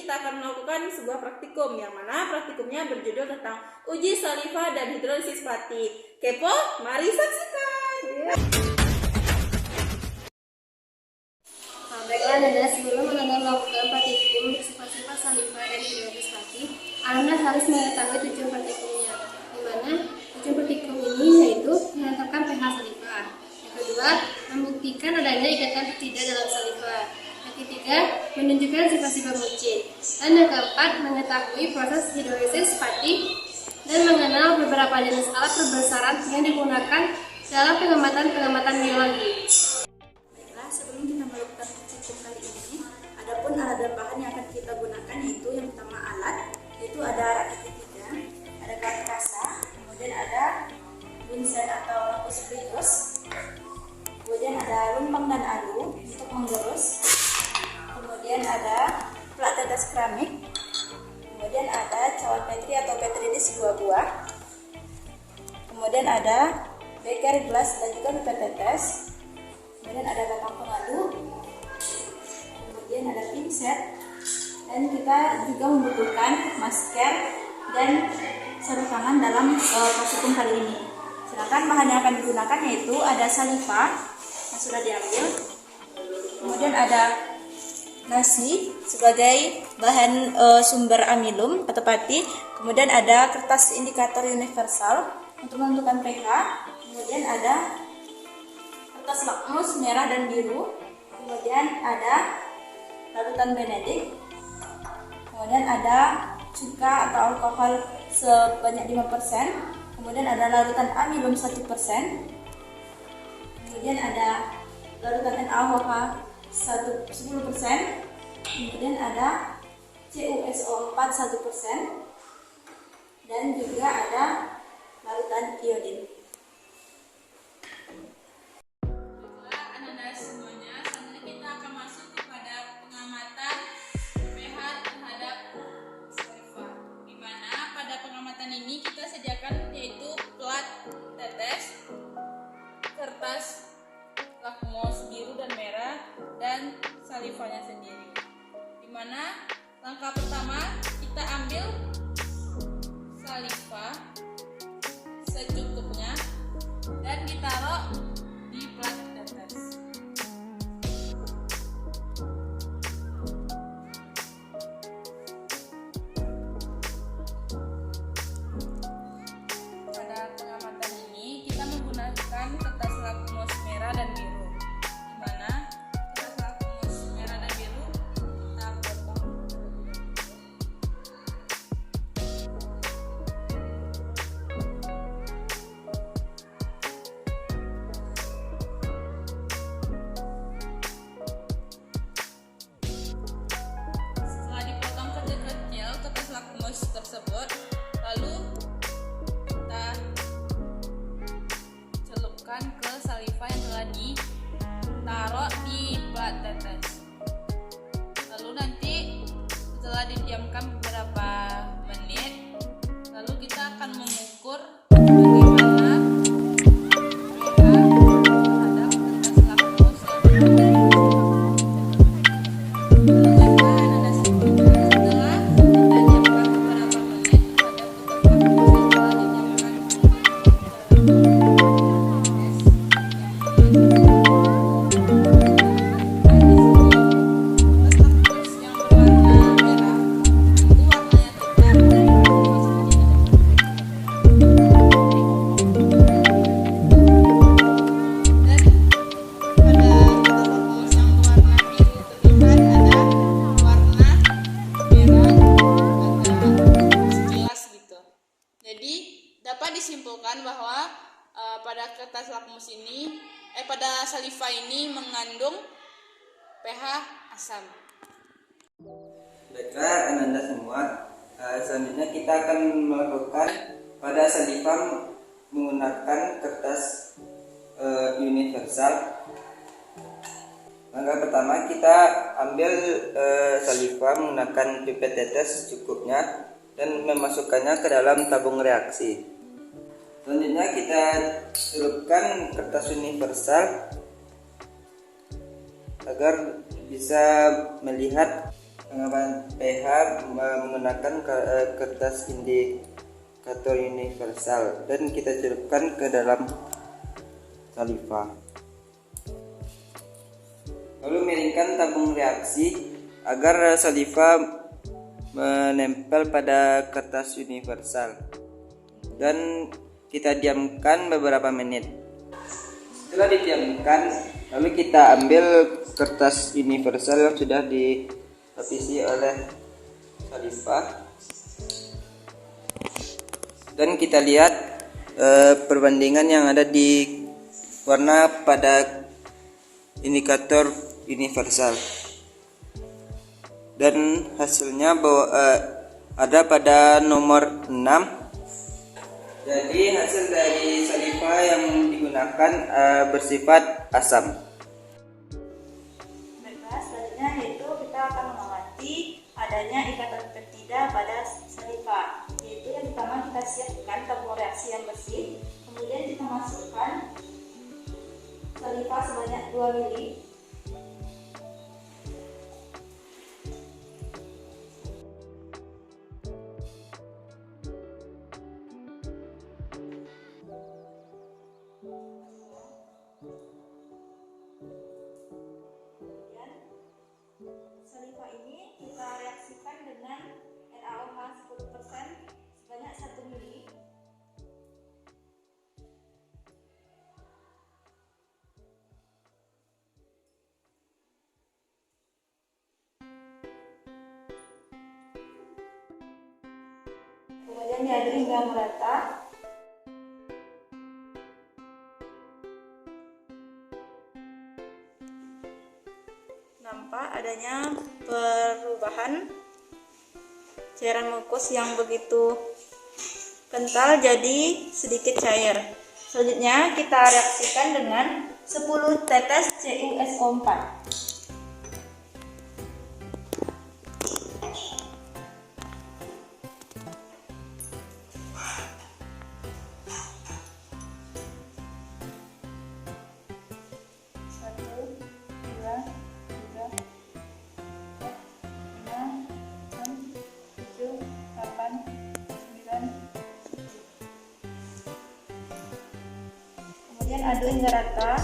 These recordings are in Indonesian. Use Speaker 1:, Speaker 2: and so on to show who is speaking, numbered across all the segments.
Speaker 1: kita akan melakukan sebuah praktikum, yang mana praktikumnya berjudul tentang uji saliva dan hidrolisis pati. Kepo? Mari saksikan.
Speaker 2: Baiklah, Nanda, sebelum Nanda melakukan praktikum bersifat-sifat saliva dan hidrolisis pati, Anda harus mengetahui tujuan praktikumnya, di mana tujuan praktikum ini yaitu menentukan pH saliva. Yang kedua, membuktikan adanya ikatan tidak dalam saliva. Yang ketiga, menunjukkan sifat-sifat buncit. Dan yang keempat, mengetahui proses hidrolisis pati dan mengenal beberapa jenis alat pembesaran yang digunakan dalam pengamatan biologi.
Speaker 3: Baiklah, sebelum kita melakukan praktikum kali ini, adapun alat dan bahan yang akan kita gunakan yaitu yang pertama alat, yaitu ada rakit ketiga, ada karet kasa, kemudian ada bunsen atau lapis spiritus, kemudian ada lumpang dan alu untuk menggerus, kemudian ada plat tetes keramik, kemudian ada cawan petri atau petridis 2 buah, kemudian ada beker, gelas dan juga pipet tetes, kemudian ada batang pengadu, kemudian ada pinset, dan kita juga membutuhkan masker dan sarung tangan dalam praktikum kali ini. Sedangkan bahan yang akan digunakan yaitu ada saliva yang sudah diambil, kemudian ada nasi sebagai bahan sumber amilum atau pati, kemudian ada kertas indikator universal untuk menentukan pH, kemudian ada kertas lakmus merah dan biru, kemudian ada larutan benedik, kemudian ada cuka atau alkohol sebanyak 5%, kemudian ada larutan amilum 1%, kemudian ada larutan NaOH 10%, kemudian ada CuSO4 1%, dan juga ada larutan iodin.
Speaker 1: Anak-anak semuanya, selanjutnya kita akan masuk kepada pengamatan pH terhadap saliva, di mana pada pengamatan ini kita sediakan yaitu plat tetes, kertas lakmus biru dan merah, dan salivanya sendiri. Di mana langkah pertama kita ambil saliva secukupnya dan ditaruh di plat tetes. Pada pengamatan ini kita menggunakan kertas lakmus merah dan biru, di mana kertas lakmus merah dan biru kita potong. Setelah dipotong kecil-kecil kertas lakmus tersebut, lalu kita celupkan ke saliva yang telah ditaruh di plat tetes. Lalu nanti setelah didiamkan beberapa menit, lalu kita akan mengukur bagaimana pH terhadap kertas lakmus yang telah disimpulkan bahwa pada kertas lakmus ini, pada saliva ini mengandung pH asam.
Speaker 4: Baiklah Anda semua, selanjutnya kita akan melakukan pada saliva menggunakan kertas universal. Langkah pertama kita ambil saliva menggunakan pipet tetes secukupnya dan memasukkannya ke dalam tabung reaksi. Selanjutnya kita celupkan kertas universal agar bisa melihat Pengamatan pH menggunakan kertas indikator universal dan kita celupkan ke dalam saliva. Lalu miringkan tabung reaksi agar saliva menempel pada kertas universal dan kita diamkan beberapa menit. Setelah didiamkan, lalu kita ambil kertas universal yang sudah dilapisi oleh saliva dan kita lihat perbandingan yang ada di warna pada indikator universal, dan hasilnya bahwa ada pada nomor 6. Jadi hasil dari saliva yang digunakan bersifat asam.
Speaker 3: Baiklah, selanjutnya yaitu kita akan mengamati adanya ikatan peptida pada saliva. Yaitu yang pertama kita siapkan tabung reaksi yang bersih, kemudian kita masukkan saliva sebanyak 2 mili. Saliva ini kita reaksikan dengan NaOH 10% sebanyak 1 mili. Kemudian diaduk hingga merata. Nampak adanya perubahan cairan mukus yang begitu kental jadi sedikit cair. Selanjutnya kita reaksikan dengan 10 tetes CuSO4. Kemudian aduk hingga rata,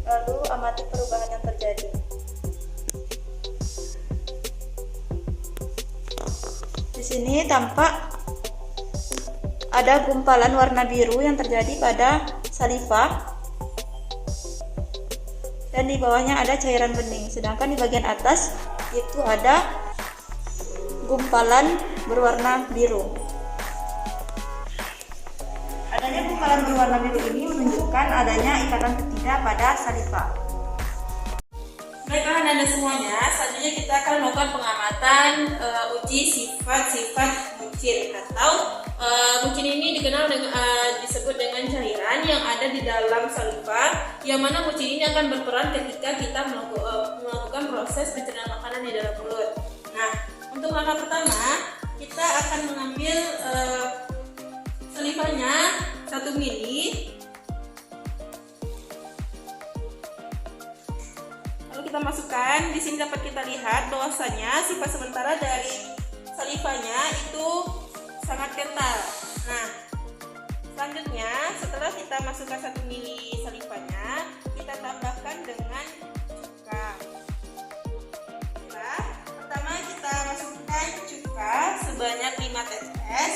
Speaker 3: lalu amati perubahan yang terjadi. Di sini tampak ada gumpalan warna biru yang terjadi pada saliva, dan di bawahnya ada cairan bening. Sedangkan di bagian atas itu ada gumpalan berwarna biru. Adanya gumpalan berwarna biru ini menunjukkan adanya ikatan peptida pada saliva.
Speaker 1: Baiklah anak-anak semuanya, selanjutnya kita akan melakukan pengamatan uji sifat-sifat bucin atau bucin ini dikenal dengan disebut dengan cairan yang ada di dalam saliva, yang mana bucin ini akan berperan ketika kita melakukan proses pencernaan makanan di dalam mulut. Nah, untuk langkah pertama kita akan mengambil salivanya 1 mili. Lalu kita masukkan. Di sini dapat kita lihat bahwasanya sifat sementara dari salivanya itu sangat kental. Nah, selanjutnya setelah kita masukkan 1 mili salivanya, kita tambahkan dengan cuka. Nah, pertama kita masukkan cuka sebanyak 5 tetes.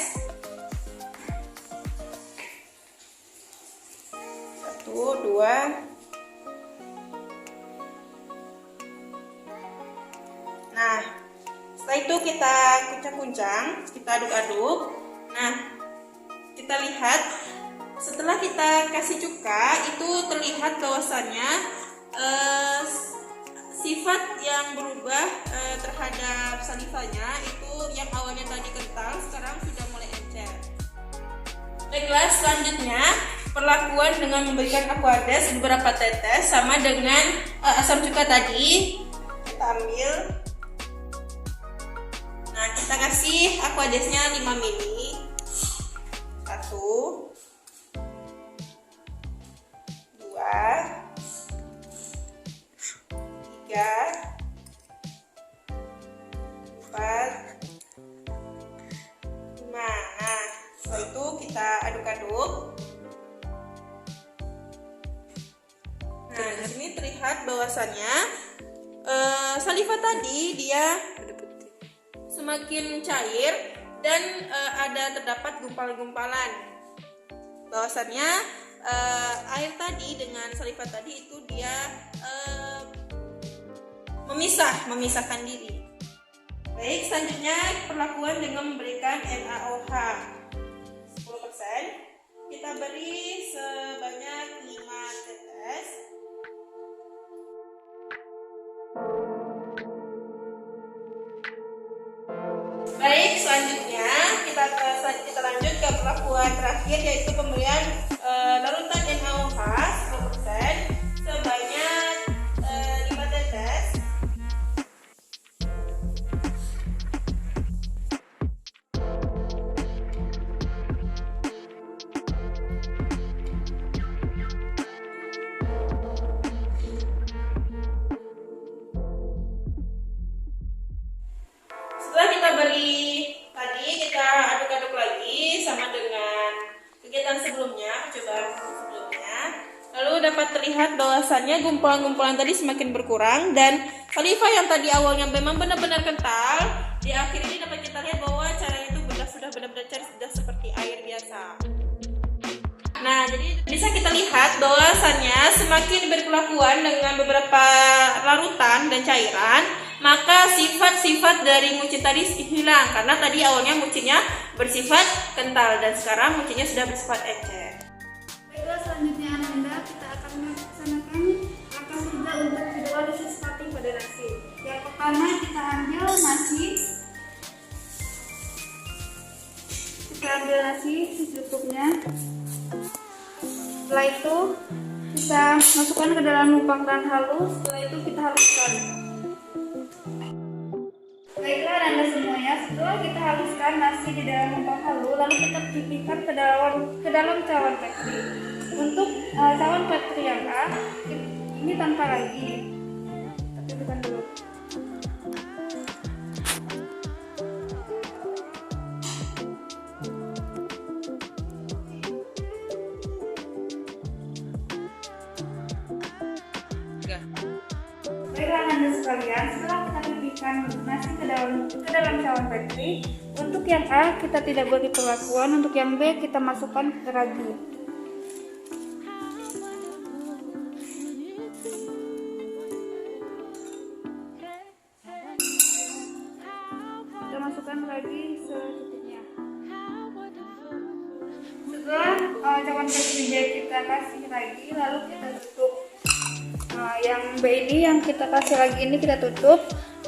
Speaker 1: 1, 2. Nah, setelah itu kita kuncang-kuncang, kita aduk-aduk. Nah, kita lihat setelah kita kasih cuka itu terlihat bahwasannya sifat yang berubah terhadap salivanya itu yang awalnya tadi kental sekarang sudah mulai encer. Baiklah, selanjutnya perlakuan dengan memberikan Aquades beberapa tetes sama dengan asam cuka tadi. Kita ambil. Nah, kita kasih Aquadesnya 5 mili. 1, 2, 3, bahwasannya saliva tadi dia semakin cair dan terdapat gumpal-gumpalan. Bahwasannya air tadi dengan saliva tadi itu dia memisahkan diri. Baik, selanjutnya perlakuan dengan memberikan NaOH 10%. Kita beri sebanyak 5 tetes. Baik, selanjutnya kita lanjut ke perlakuan terakhir, yaitu pemberian larutan NaOH 10% sebanyak 5 tetes. Setelah kita beri tadi, kita aduk-aduk lagi sama dengan kegiatan sebelumnya, percobaan sebelumnya. Lalu dapat terlihat bahwasannya gumpalan-gumpalan tadi semakin berkurang dan saliva yang tadi awalnya memang benar-benar kental, di akhir ini dapat kita lihat bahwa caranya itu sudah benar-benar cair, sudah seperti air biasa. Nah, jadi bisa kita lihat bahwasannya semakin berkelakuan dengan beberapa larutan dan cairan, maka sifat-sifat dari mucin tadi hilang, karena tadi awalnya mucinnya bersifat kental dan sekarang mucinnya sudah bersifat encer.
Speaker 3: Baiklah, selanjutnya Ananda, kita akan melaksanakan langkah ketiga untuk hidrolisis pati pada nasi. Yang pertama, kita ambil nasi secukupnya. Setelah itu kita masukkan ke dalam lubang halus. Setelah itu kita haluskan. Baiklah Anda semuanya, setelah kita haluskan nasi di dalam lubang halus, lalu kita pipihkan ke dalam cawan petri. Untuk cawan petri yang A, ini tanpa ragi. Kita pipihkan dulu. Baiklah Anda sekalian, setelah kita pipihkan nasi ke dalam cawan petri, untuk yang A kita tidak beri perlakuan, untuk yang B kita masukkan ke ragi. Kita masukkan ragi secukupnya. Setelah cawan petri B kita kasih ragi, lalu kita tutup. Yang B ini yang kita kasih lagi ini kita tutup,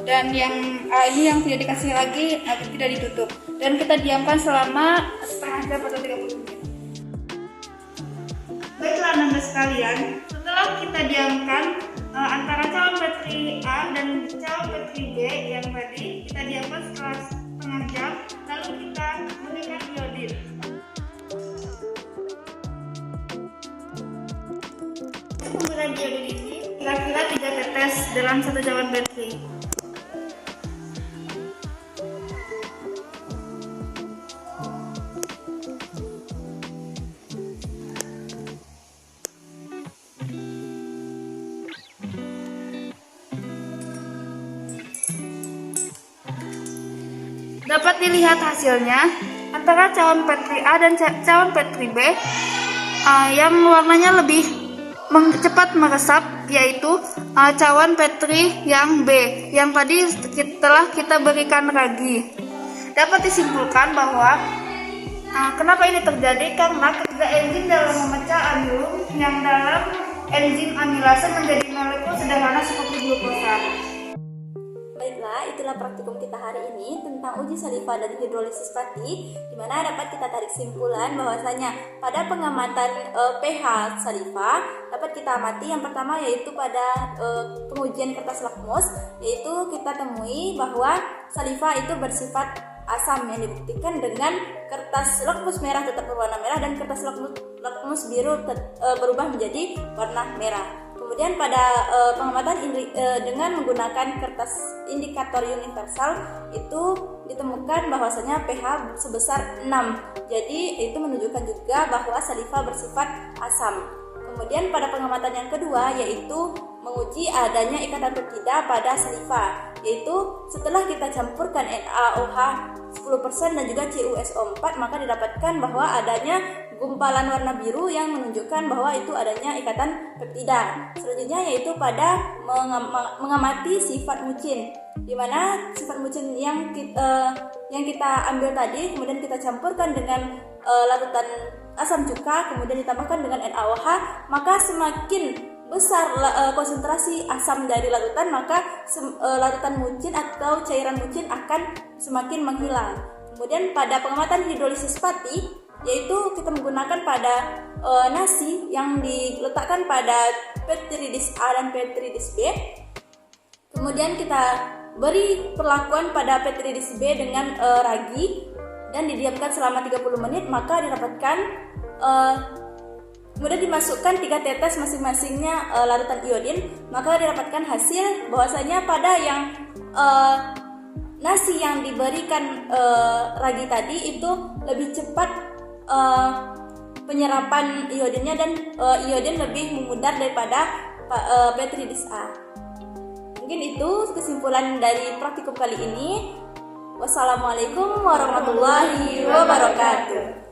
Speaker 3: dan yang A ini yang tidak dikasih lagi tidak ditutup, dan kita diamkan selama setengah jam atau 30 menit. Baiklah Anda sekalian, setelah kita diamkan antara cawan petri A dan cawan petri B yang tadi kita diamkan setelah setengah jam, lalu kita berikan iodin. Pemberian iodin ini kira-kira 3 tetes dalam satu cawan petri. Dapat dilihat hasilnya antara cawan petri A dan cawan petri B, yang warnanya lebih cepat meresap, yaitu cawan petri yang B yang tadi setelah kita berikan ragi. Dapat disimpulkan bahwa kenapa ini terjadi, karena ketiga enzim dalam memecah amilum yang dalam enzim amilase menjadi molekul sederhana seperti glukosa.
Speaker 5: Baiklah, itulah praktikum kita hari ini tentang uji saliva dan hidrolisis pati, di mana dapat kita tarik kesimpulan bahwasanya pada pengamatan pH saliva dapat kita amati yang pertama yaitu pada pengujian kertas lakmus, yaitu kita temui bahwa saliva itu bersifat asam yang dibuktikan dengan kertas lakmus merah tetap berwarna merah dan kertas lakmus biru berubah menjadi warna merah. Kemudian pada pengamatan dengan menggunakan kertas indikator universal itu ditemukan bahwasanya pH sebesar 6. Jadi itu menunjukkan juga bahwa saliva bersifat asam. Kemudian pada pengamatan yang kedua yaitu menguji adanya ikatan peptida pada saliva, yaitu setelah kita campurkan NaOH 10% dan juga CuSO4 maka didapatkan bahwa adanya gumpalan warna biru yang menunjukkan bahwa itu adanya ikatan peptida. Selanjutnya yaitu pada mengamati sifat mucin, di mana sifat mucin yang kita ambil tadi kemudian kita campurkan dengan larutan asam cuka kemudian ditambahkan dengan NaOH, maka semakin besar konsentrasi asam dari larutan maka larutan mucin atau cairan mucin akan semakin menghilang. Kemudian pada pengamatan hidrolisis pati yaitu kita menggunakan pada nasi yang diletakkan pada Petridis A dan Petridis B. Kemudian kita beri perlakuan pada Petridis B dengan ragi dan didiamkan selama 30 menit maka didapatkan kemudian dimasukkan 3 tetes masing-masingnya larutan iodin, maka didapatkan hasil bahwasanya pada yang nasi yang diberikan ragi tadi itu lebih cepat penyerapan iodinnya dan iodin lebih memudar daripada Petridis A. Mungkin itu kesimpulan dari praktikum kali ini. Wassalamualaikum warahmatullahi wabarakatuh.